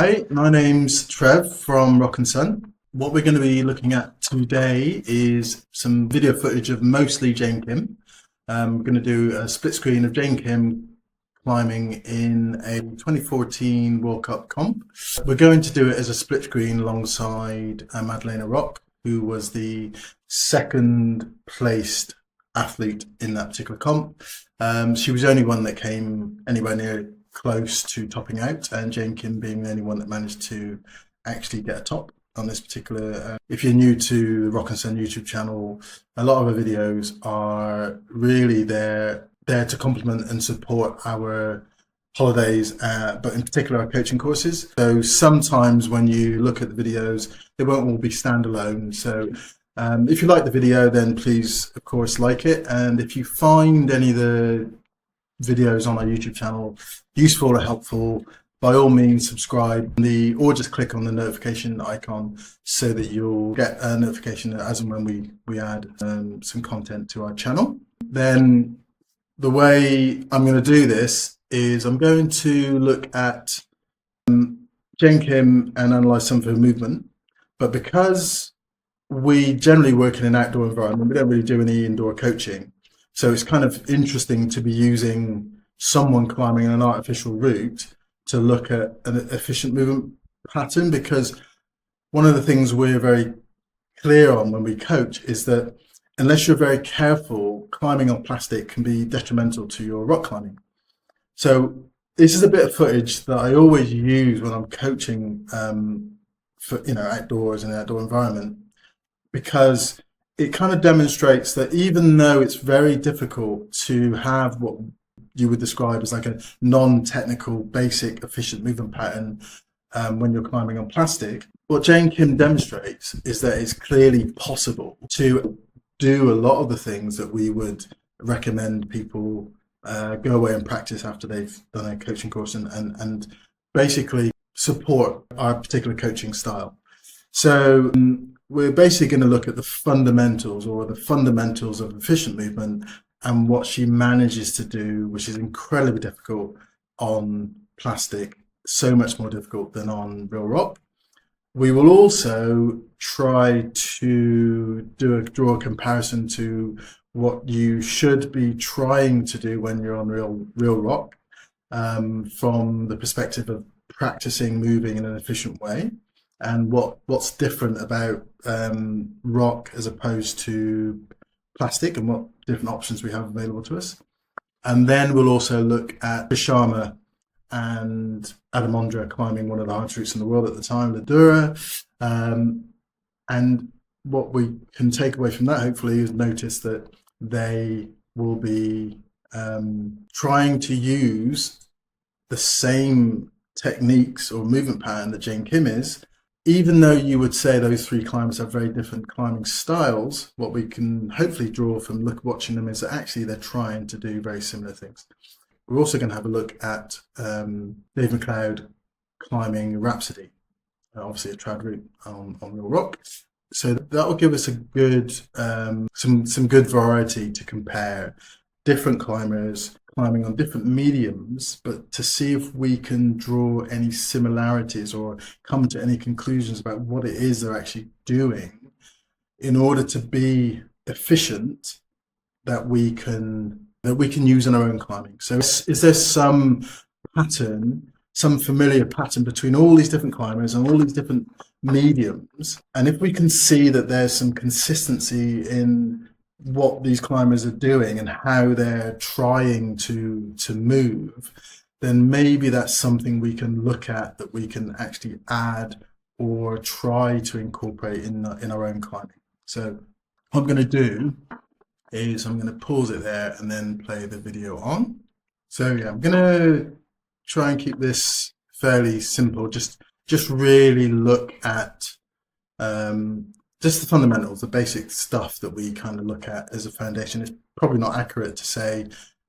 Hi, my name's Trev from Rock and Sun. What we're going to be looking at today is some video footage of mostly Jain Kim. We're going to do a split screen of Jain Kim climbing in a 2014 World Cup comp. We're going to do it as a split screen alongside Magdalena Rock, who was the second placed athlete in that particular comp. She was the only one that came anywhere near close to topping out, and Jain Kim being the only one that managed to actually get a top on this particular. If you're new to the Rock and Sun YouTube channel, a lot of our videos are really there to complement and support our holidays, but in particular our coaching courses. So sometimes when you look at the videos, they won't all be standalone. So if you like the video, then please, of course, like it. And if you find any of the videos on our YouTube channel useful or helpful, by all means subscribe or just click on the notification icon so that you'll get a notification as and when we add some content to our channel. Then the way I'm going to do this is I'm going to look at Jain Kim and analyze some of her movement, but because we generally work in an outdoor environment, we don't really do any indoor coaching. So it's kind of interesting to be using someone climbing an artificial route to look at an efficient movement pattern, because one of the things we're very clear on when we coach is that unless you're very careful, climbing on plastic can be detrimental to your rock climbing. So this is a bit of footage that I always use when I'm coaching for outdoors in an outdoor environment, because it kind of demonstrates that even though it's very difficult to have what you would describe as like a non-technical, basic, efficient movement pattern when you're climbing on plastic, what Jain Kim demonstrates is that it's clearly possible to do a lot of the things that we would recommend people go away and practice after they've done a coaching course and basically support our particular coaching style. So we're basically going to look at the fundamentals of efficient movement and what she manages to do, which is incredibly difficult on plastic, so much more difficult than on ReelRock. We will also try to draw a comparison to what you should be trying to do when you're on ReelRock from the perspective of practicing moving in an efficient way, and what's different about rock as opposed to plastic, and what different options we have available to us. And then we'll also look at Sharma and Ondra climbing one of the hardest routes in the world at the time, the Dura. And what we can take away from that, hopefully, is notice that they will be trying to use the same techniques or movement pattern that Jain Kim is. Even though you would say those three climbers have very different climbing styles, what we can hopefully draw from watching them is that actually they're trying to do very similar things. We're also going to have a look at MacLeod climbing Rhapsody, obviously a trad route on ReelRock. So that will give us a good some good variety to compare different climbers climbing on different mediums, but to see if we can draw any similarities or come to any conclusions about what it is they're actually doing in order to be efficient that we can use in our own climbing. So is there some pattern, some familiar pattern between all these different climbers and all these different mediums? And if we can see that there's some consistency in what these climbers are doing and how they're trying to move, then maybe that's something we can look at that we can actually add or try to incorporate in our own climbing. So what I'm going to do is I'm going to pause it there and then play the video on. So yeah, I'm going to try and keep this fairly simple, just really look at just the fundamentals, the basic stuff that we kind of look at as a foundation. It's probably not accurate to say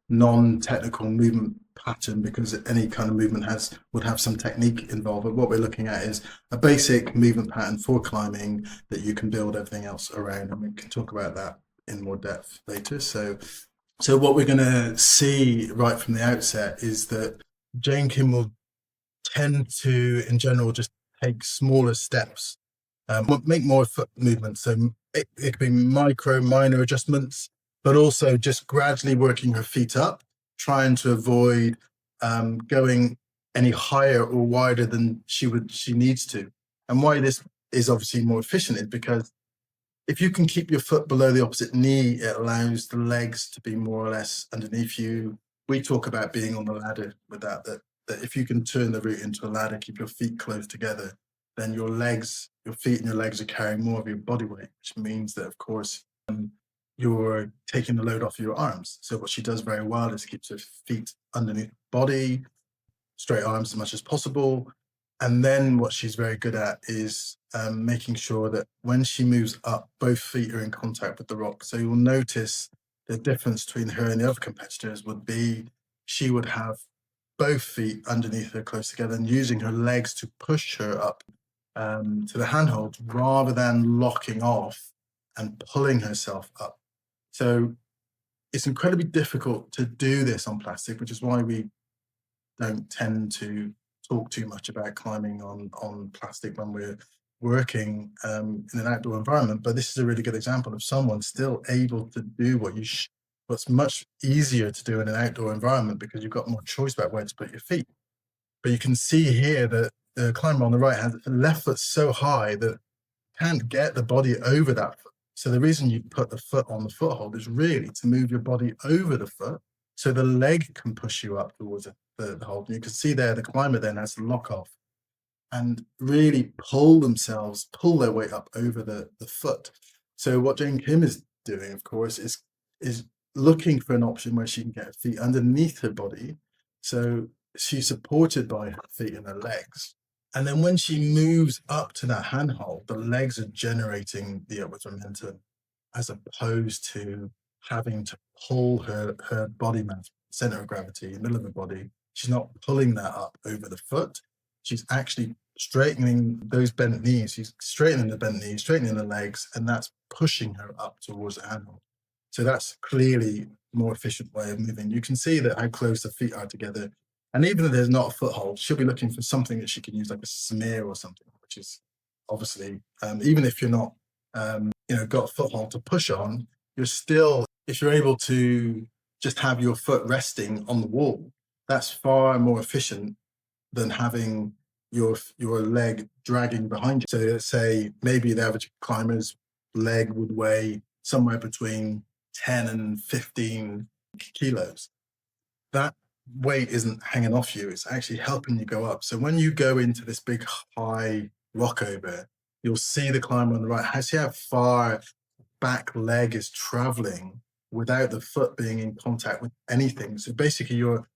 non-technical movement pattern, because any kind of movement would have some technique involved. But what we're looking at is a basic movement pattern for climbing that you can build everything else around, and we can talk about that in more depth later. So what we're going to see right from the outset is that Jain Kim will tend to, in general, just take smaller steps, make more foot movements. So it could be minor adjustments, but also just gradually working her feet up, trying to avoid going any higher or wider than she needs to. And why this is obviously more efficient is because if you can keep your foot below the opposite knee, it allows the legs to be more or less underneath you. We talk about being on the ladder with that if you can turn the route into a ladder, keep your feet close together, then your feet and your legs are carrying more of your body weight, which means that, of course, you're taking the load off your arms. So what she does very well is keeps her feet underneath the body, straight arms as much as possible. And then what she's very good at is making sure that when she moves up, both feet are in contact with the rock. So you'll notice the difference between her and the other competitors would be she would have both feet underneath her close together and using her legs to push her up to the handhold rather than locking off and pulling herself up. So it's incredibly difficult to do this on plastic, which is why we don't tend to talk too much about climbing on plastic when we're working in an outdoor environment. But this is a really good example of someone still able to do what's much easier to do in an outdoor environment because you've got more choice about where to put your feet. But you can see here that the climber on the right has a left foot so high that can't get the body over that foot. So the reason you put the foot on the foothold is really to move your body over the foot so the leg can push you up towards the hold. And you can see there the climber then has to lock off and really pull their weight up over the foot. So what Jain Kim is doing, of course, is looking for an option where she can get her feet underneath her body. So she's supported by her feet and her legs. And then when she moves up to that handhold, the legs are generating the upwards momentum as opposed to having to pull her body mass, center of gravity, middle of the body. She's not pulling that up over the foot. She's actually straightening those bent knees. She's straightening the bent knees, straightening the legs, and that's pushing her up towards the handhold. So that's clearly a more efficient way of moving. You can see that how close the feet are together. And even if there's not a foothold, she'll be looking for something that she can use, like a smear or something, which is obviously, even if you're not, got a foothold to push on, you're still, if you're able to just have your foot resting on the wall, that's far more efficient than having your leg dragging behind you. So let's say maybe the average climber's leg would weigh somewhere between 10 and 15 kilos. That weight isn't hanging off you, it's actually helping you go up. So when you go into this big high rock over, you'll see the climber on the right, see how far back leg is traveling without the foot being in contact with anything. So basically you're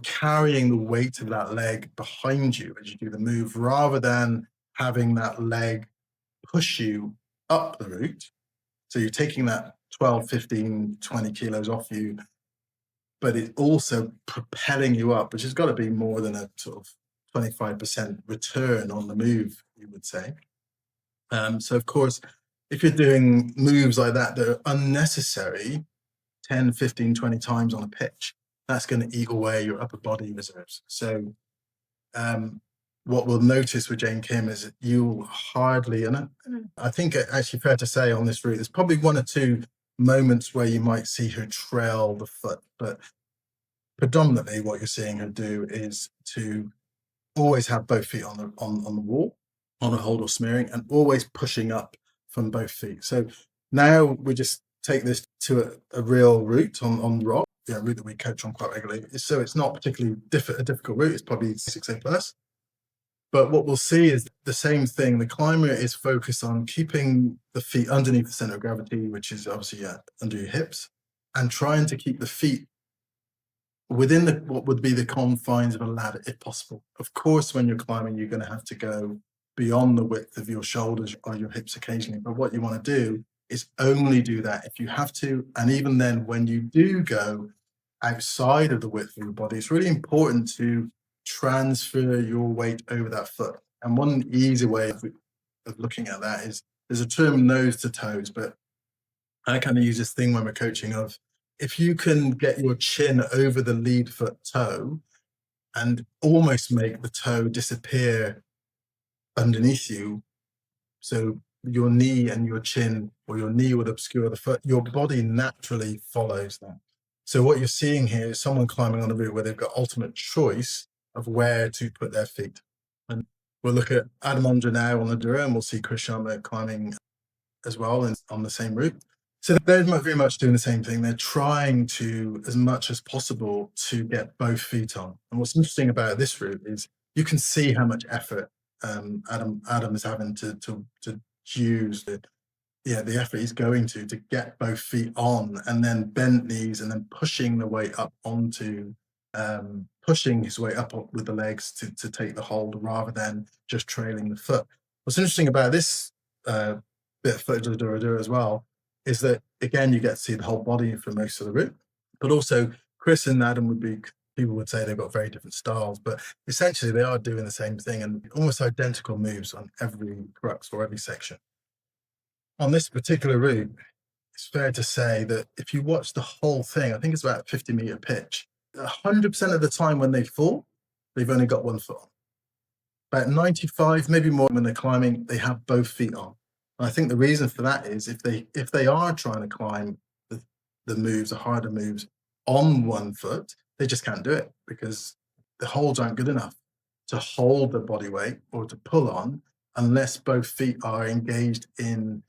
carrying the weight of that leg behind you as you do the move, rather than having that leg push you up the route. So you're taking that 12, 15, 20 kilos off you, but it's also propelling you up, which has got to be more than a sort of 25% return on the move, you would say. So of course, if you're doing moves like that are unnecessary 10, 15, 20 times on a pitch, that's going to eat away your upper body reserves. So what we'll notice with Jain Kim is that you'll hardly, and I think it's actually fair to say on this route, there's probably one or two moments where you might see her trail the foot, but predominantly what you're seeing her do is to always have both feet on the wall, on a hold or smearing, and always pushing up from both feet. So now we just take this to a real route on rock, a route that we coach on quite regularly. So it's not particularly a difficult route, it's probably 6A plus. But what we'll see is the same thing. The climber is focused on keeping the feet underneath the center of gravity, which is obviously under your hips, and trying to keep the feet within what would be the confines of a ladder, if possible. Of course, when you're climbing, you're going to have to go beyond the width of your shoulders or your hips occasionally. But what you want to do is only do that if you have to. And even then, when you do go outside of the width of your body, it's really important to transfer your weight over that foot. And one easy way of looking at that is, there's a term nose to toes, but I kind of use this thing when we're coaching of, if you can get your chin over the lead foot toe, and almost make the toe disappear underneath you. So your knee and your chin, or your knee would obscure the foot. Your body naturally follows that. So what you're seeing here is someone climbing on a route where they've got ultimate choice of where to put their feet. And we'll look at Adam Ondra now on the Dura, and we'll see Chris Sharma climbing as well and on the same route. So they're very much doing the same thing. They're trying to, as much as possible, to get both feet on. And what's interesting about this route is you can see how much effort Adam is having to use the effort he's going to get both feet on, and then bent knees, and then pushing the weight up onto pushing his way up with the legs to take the hold rather than just trailing the foot. What's interesting about this bit of footage of the Dura as well is that, again, you get to see the whole body for most of the route, but also Chris and Adam people would say they've got very different styles, but essentially they are doing the same thing and almost identical moves on every crux or every section. On this particular route, it's fair to say that if you watch the whole thing, I think it's about a 50-meter pitch, 100% of the time when they fall, they've only got one foot on. About 95, maybe more, when they're climbing, they have both feet on. And I think the reason for that is if they are trying to climb the moves, the harder moves, on one foot, they just can't do it because the holds aren't good enough to hold the body weight or to pull on unless both feet are engaged in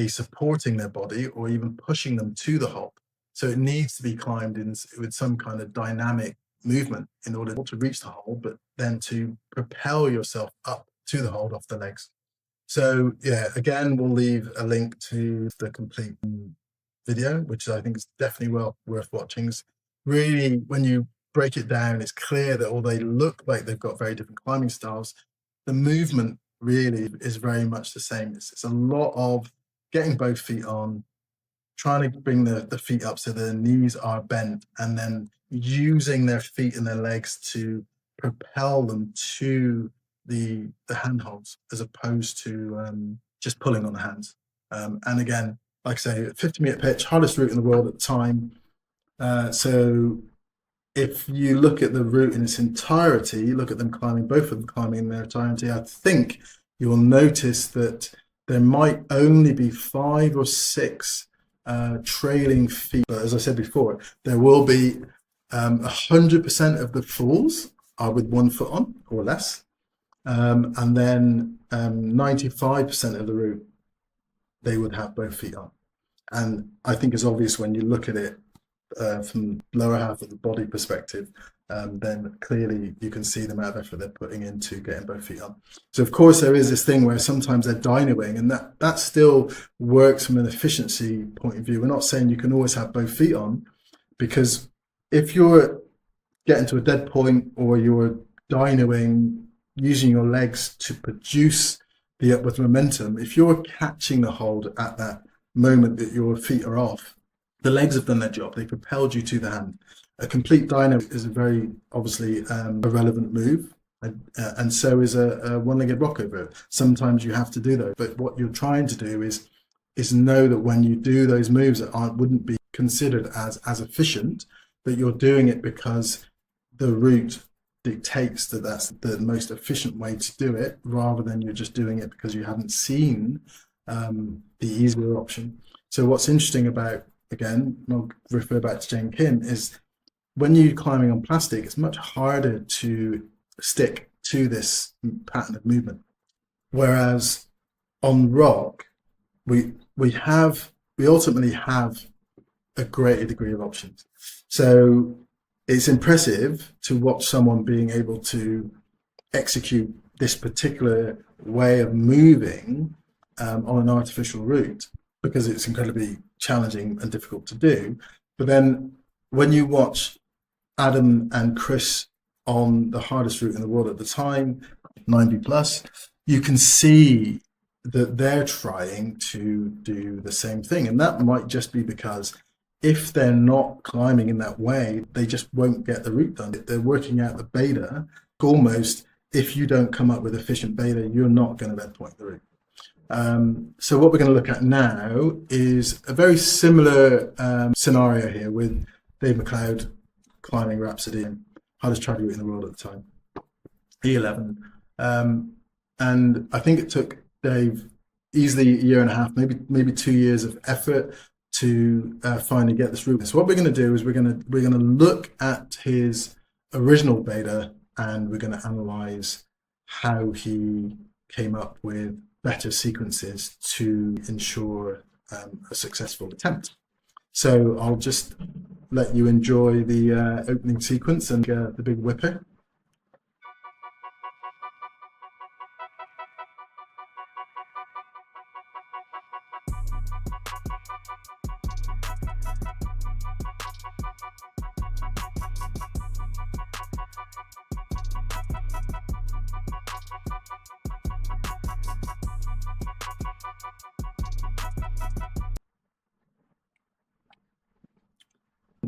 supporting their body or even pushing them to the hold. So it needs to be climbed with some kind of dynamic movement in order to reach the hold, but then to propel yourself up to the hold off the legs. So yeah, again, we'll leave a link to the complete video, which I think is definitely well worth watching. It's really, when you break it down, it's clear that although they look like they've got very different climbing styles, the movement really is very much the same. It's a lot of getting both feet on, trying to bring the feet up so their knees are bent, and then using their feet and their legs to propel them to the handholds as opposed to just pulling on the hands. And again, like I say, 50-meter pitch, hardest route in the world at the time. So if you look at the route in its entirety, look at them climbing, both of them climbing in their entirety, I think you'll notice that there might only be 5 or 6 trailing feet. But as I said before, there will be 100% of the falls are with one foot on or less. And then 95% of the route, they would have both feet on. And I think it's obvious when you look at it from lower half of the body perspective, then clearly you can see the amount of effort they're putting into getting both feet on. So of course there is this thing where sometimes they're dynoing, and that still works from an efficiency point of view. We're not saying you can always have both feet on, because if you're getting to a dead point or you're dynoing using your legs to produce the upward momentum, if you're catching the hold at that moment that your feet are off, the legs have done their job. They propelled you to the hand. A complete dyno is a very obviously a relevant move, and so is a one-legged rock over. Sometimes you have to do those, but what you're trying to do is know that when you do those moves that wouldn't be considered as efficient, that you're doing it because the route dictates that that's the most efficient way to do it, rather than you're just doing it because you haven't seen the easier option. So what's interesting about, again, I'll refer back to Jain Kim, is when you're climbing on plastic, it's much harder to stick to this pattern of movement. Whereas on rock, we ultimately have a greater degree of options. So it's impressive to watch someone being able to execute this particular way of moving on an artificial route, because it's incredibly challenging and difficult to do. But then when you watch Adam and Chris on the hardest route in the world at the time, 90 plus, you can see that they're trying to do the same thing. And that might just be because if they're not climbing in that way, they just won't get the route done. They're working out the beta. Almost, if you don't come up with efficient beta, you're not going to endpoint the route. So what we're going to look at now is a very similar scenario here with Dave MacLeod climbing Rhapsody. hardest trad route in the world at the time, E11. And I think it took Dave easily a year and a half, maybe 2 years of effort to finally get this route. So what we're going to do is we're going to look at his original beta, and we're going to analyze how he came up with better sequences to ensure a successful attempt. So I'll just let you enjoy the opening sequence and the big whipper.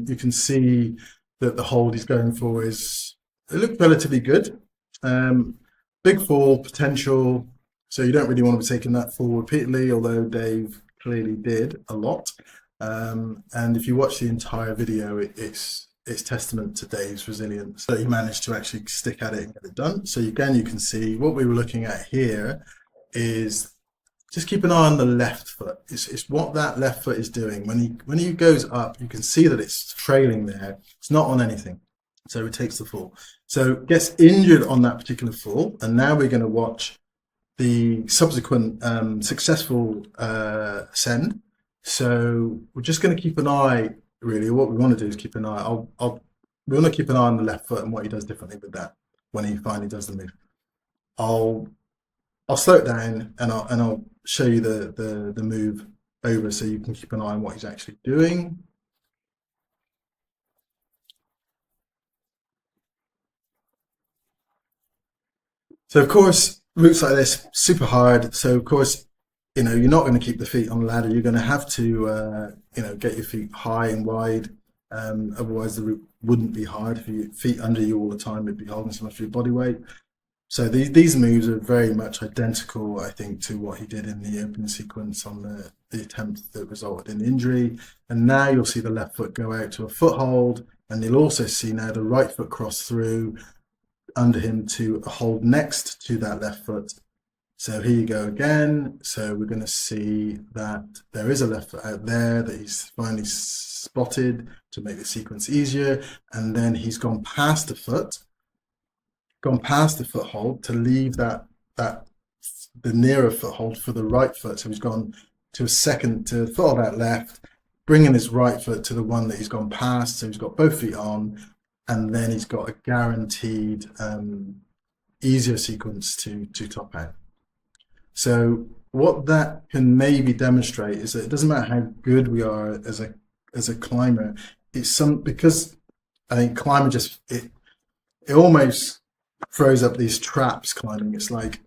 You can see that the hold he's going for it looked relatively good. Big fall potential, so you don't really want to be taking that fall repeatedly, although Dave clearly did a lot. And if you watch the entire video, it's testament to Dave's resilience that he managed to actually stick at it and get it done. So again, you can see what we were looking at here is just keep an eye on the left foot. It's what that left foot is doing. When he goes up, you can see that it's trailing there. It's not on anything. So it takes the fall. So gets injured on that particular fall. And now we're going to watch the subsequent successful ascend. So we're just going to keep an eye, really. What we want to do is keep an eye. We want to keep an eye on the left foot and what he does differently with that when he finally does the move. I'll slow it down and I'll show you the move over so you can keep an eye on what he's actually doing. So of course, routes like this, super hard. So of course, you're not going to keep the feet on the ladder. You're going to have to, get your feet high and wide. Otherwise the route wouldn't be hard. If your feet under you all the time, it'd be holding so much of your body weight. So these moves are very much identical, I think, to what he did in the opening sequence on the attempt that resulted in injury. And now you'll see the left foot go out to a foothold, and you'll also see now the right foot cross through under him to a hold next to that left foot. So here you go again. So we're going to see that there is a left foot out there that he's finally spotted to make the sequence easier. And then he's gone past the foothold to leave the nearer foothold for the right foot. So he's gone to a foothold out left, bringing his right foot to the one that he's gone past. So he's got both feet on, and then he's got a guaranteed easier sequence to top out. So what that can maybe demonstrate is that it doesn't matter how good we are as a climber. Because I think climber it almost throws up these traps climbing. It's like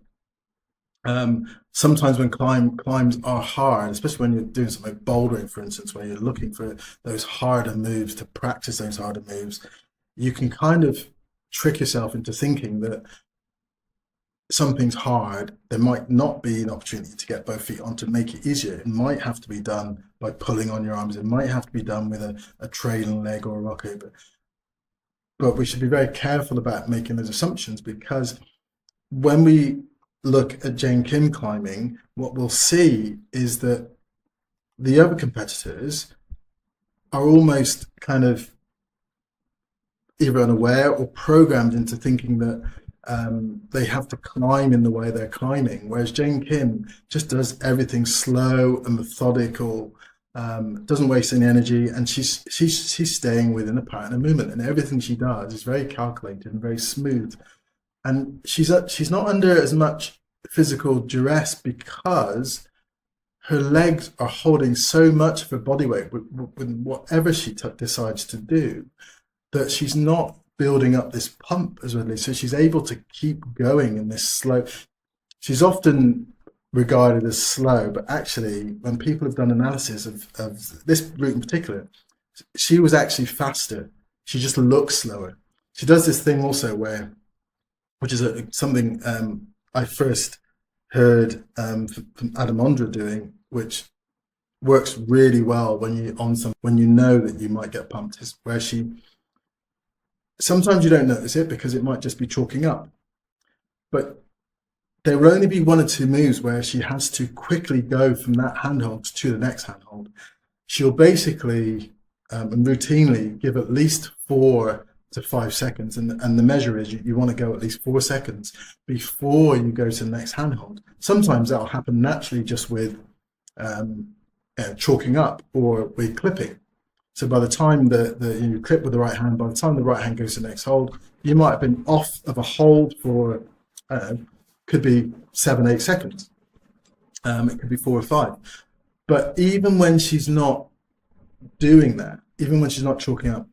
sometimes when climbs are hard, especially when you're doing something like bouldering, for instance, where you're looking for those harder moves to practice those harder moves, you can kind of trick yourself into thinking that something's hard. There might not be an opportunity to get both feet on to make it easier. It might have to be done by pulling on your arms. It might have to be done with a trailing leg or a rock over. But we should be very careful about making those assumptions, because when we look at Jain Kim climbing, what we'll see is that the other competitors are almost kind of either unaware or programmed into thinking that they have to climb in the way they're climbing, whereas Jain Kim just does everything slow and methodical. Doesn't waste any energy, and she's staying within a pattern of movement, and everything she does is very calculated and very smooth. And she's not under as much physical duress because her legs are holding so much of her body weight with whatever she decides to do, that she's not building up this pump as readily. So she's able to keep going in this slow. She's often regarded as slow, but actually when people have done analysis of this route in particular, she was actually faster. She just looks slower. She does this thing also which is something I first heard from Adam Ondra doing, which works really well when you know that you might get pumped, is where she Sometimes you don't notice it because it might just be chalking up. But there will only be one or two moves where she has to quickly go from that handhold to the next handhold. She'll basically and routinely give at least 4 to 5 seconds, and the measure is you want to go at least 4 seconds before you go to the next handhold. Sometimes that'll happen naturally just with chalking up or with clipping. So by the time you clip with the right hand, by the time the right hand goes to the next hold, you might have been off of a hold for could be 7, 8 seconds. It could be 4 or 5. But even when she's not doing that, even when she's not chalking up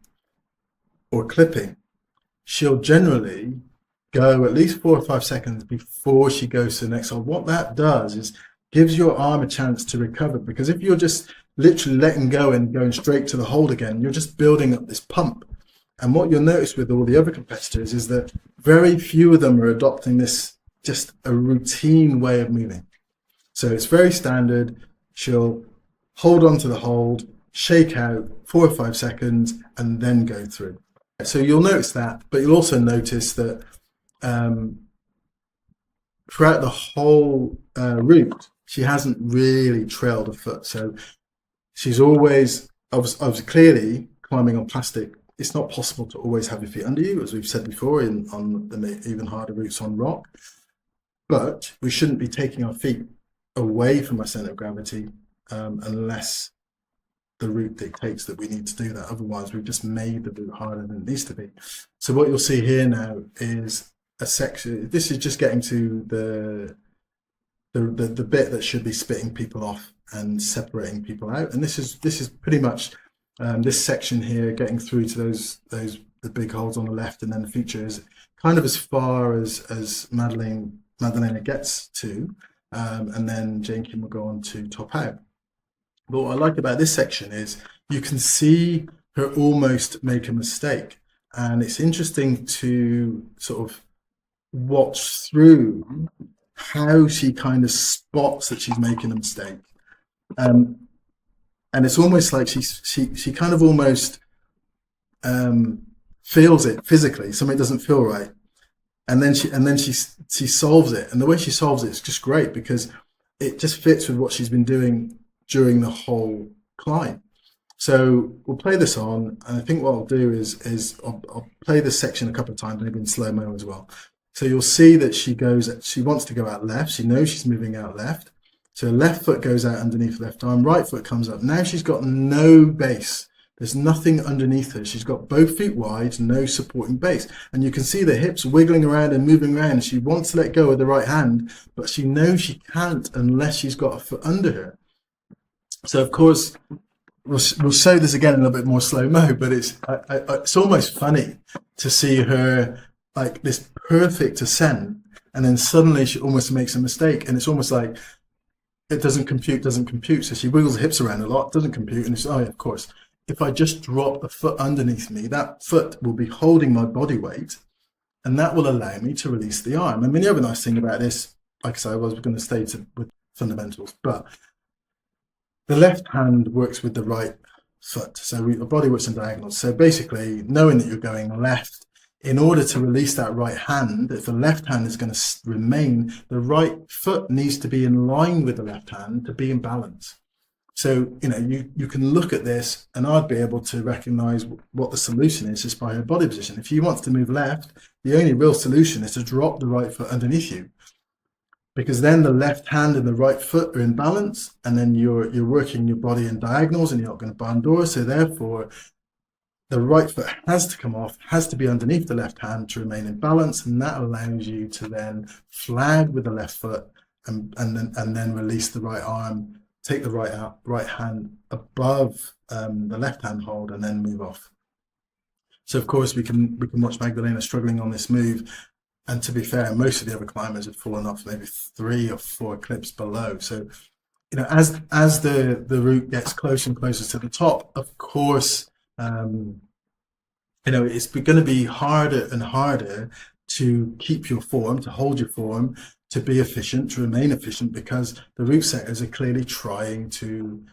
or clipping, she'll generally go at least 4 or 5 seconds before she goes to the next hold. What that does is gives your arm a chance to recover, because if you're just literally letting go and going straight to the hold again, you're just building up this pump. And what you'll notice with all the other competitors is that very few of them are adopting this just a routine way of moving. So it's very standard. She'll hold on to the hold, shake out 4 or 5 seconds, and then go through. So you'll notice that, but you'll also notice that throughout the whole route, she hasn't really trailed a foot. So she's always, obviously clearly climbing on plastic. It's not possible to always have your feet under you, as we've said before, on the even harder routes on rock. But we shouldn't be taking our feet away from our center of gravity unless the route dictates that we need to do that. Otherwise, we've just made the route harder than it needs to be. So what you'll see here now is a section. This is just getting to the bit that should be splitting people off and separating people out. And this is pretty much this section here, getting through to the big holes on the left, and then the feature is kind of as far as Magdalena gets to, and then Jain Kim will go on to top out. But what I like about this section is you can see her almost make a mistake, and it's interesting to sort of watch through how she kind of spots that she's making a mistake. And it's almost like she kind of almost feels it physically. Something doesn't feel right, and then she solves it. And the way she solves it is just great, because it just fits with what she's been doing during the whole climb. So we'll play this on, and I think what I'll do is I'll play this section a couple of times, maybe in slow-mo as well. So you'll see that she wants to go out left. She knows she's moving out left. So left foot goes out underneath left arm, right foot comes up. Now she's got no base. There's nothing underneath her. She's got both feet wide, no supporting base. And you can see the hips wiggling around and moving around. She wants to let go with the right hand, but she knows she can't unless she's got a foot under her. So of course, we'll show this again in a little bit more slow-mo, but it's almost funny to see her like this perfect ascent, and then suddenly she almost makes a mistake, and it's almost like it doesn't compute. So she wiggles the hips around a lot, doesn't compute, and it's, oh yeah, of course, if I just drop the foot underneath me, that foot will be holding my body weight, and that will allow me to release the arm. I mean, the other nice thing about this, like I said, I was going to stay with fundamentals, but the left hand works with the right foot. So the body works in diagonals. So basically, knowing that you're going left, in order to release that right hand, if the left hand is going to remain, the right foot needs to be in line with the left hand to be in balance. So, you can look at this, and I'd be able to recognize what the solution is just by her body position. If she wants to move left, the only real solution is to drop the right foot underneath you, because then the left hand and the right foot are in balance, and then you're working your body in diagonals, and you're not going to bandor. So therefore, the right foot has to come off, has to be underneath the left hand to remain in balance, and that allows you to then flag with the left foot and then release the right arm, take the right hand above the left hand hold, and then move off. So of course we can watch Magdalena struggling on this move, and to be fair, most of the other climbers have fallen off maybe 3 or 4 clips below. So as the route gets closer and closer to the top, of course, it's going to be harder and harder to keep your form, to hold your form, to be efficient, to remain efficient, because the route setters are clearly trying to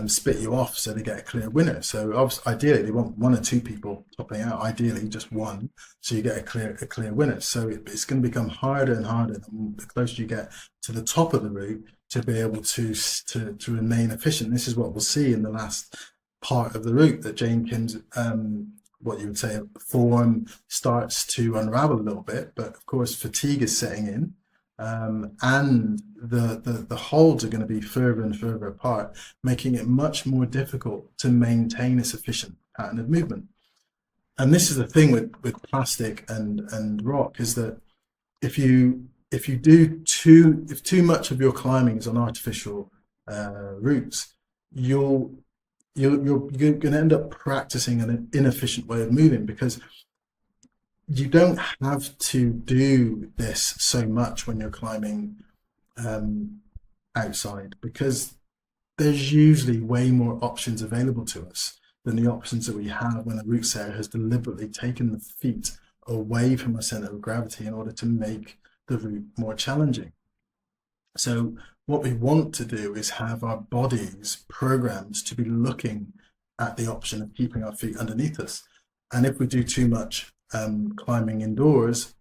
split you off so they get a clear winner. So obviously, ideally, they want 1 or 2 people topping out. Ideally, just 1, so you get a clear winner. So it's going to become harder and harder the closer you get to the top of the route to be able to remain efficient. This is what we'll see in the last part of the route, that Jain Kim's what you would say form starts to unravel a little bit. But of course, fatigue is setting in. And the holds are going to be further and further apart, making it much more difficult to maintain a sufficient pattern of movement. And this is the thing with plastic and rock, is that if too much of your climbing is on artificial routes, you're going to end up practicing an inefficient way of moving, because you don't have to do this so much when you're climbing outside, because there's usually way more options available to us than the options that we have when a route setter has deliberately taken the feet away from our center of gravity in order to make the route more challenging. So what we want to do is have our bodies programmed to be looking at the option of keeping our feet underneath us. And if we do too much climbing indoors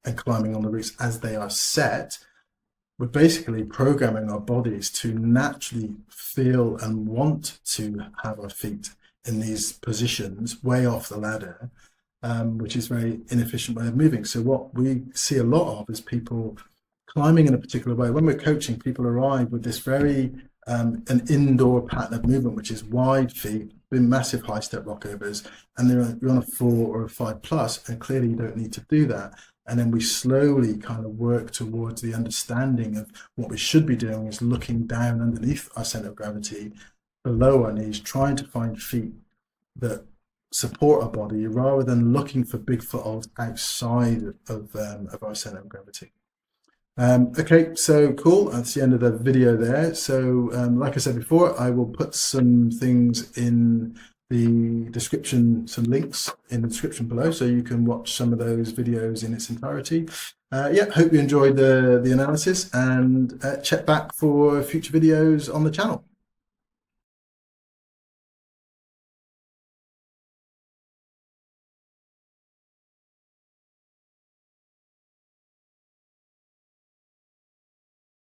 and climbing on the routes as they are set, we're basically programming our bodies to naturally feel and want to have our feet in these positions way off the ladder, which is a very inefficient way of moving. So what we see a lot of is people climbing in a particular way. When we're coaching, people arrive with this very an indoor pattern of movement, which is wide feet, with massive high step rockovers, and you're on a 4 or a 5+, and clearly you don't need to do that. And then we slowly kind of work towards the understanding of what we should be doing is looking down underneath our center of gravity, below our knees, trying to find feet that support our body, rather than looking for big footholds outside of our center of gravity. Okay, so cool. That's the end of the video there. So like I said before, I will put some things in the description, some links in the description below, so you can watch some of those videos in its entirety. Yeah, hope you enjoyed the analysis, and check back for future videos on the channel.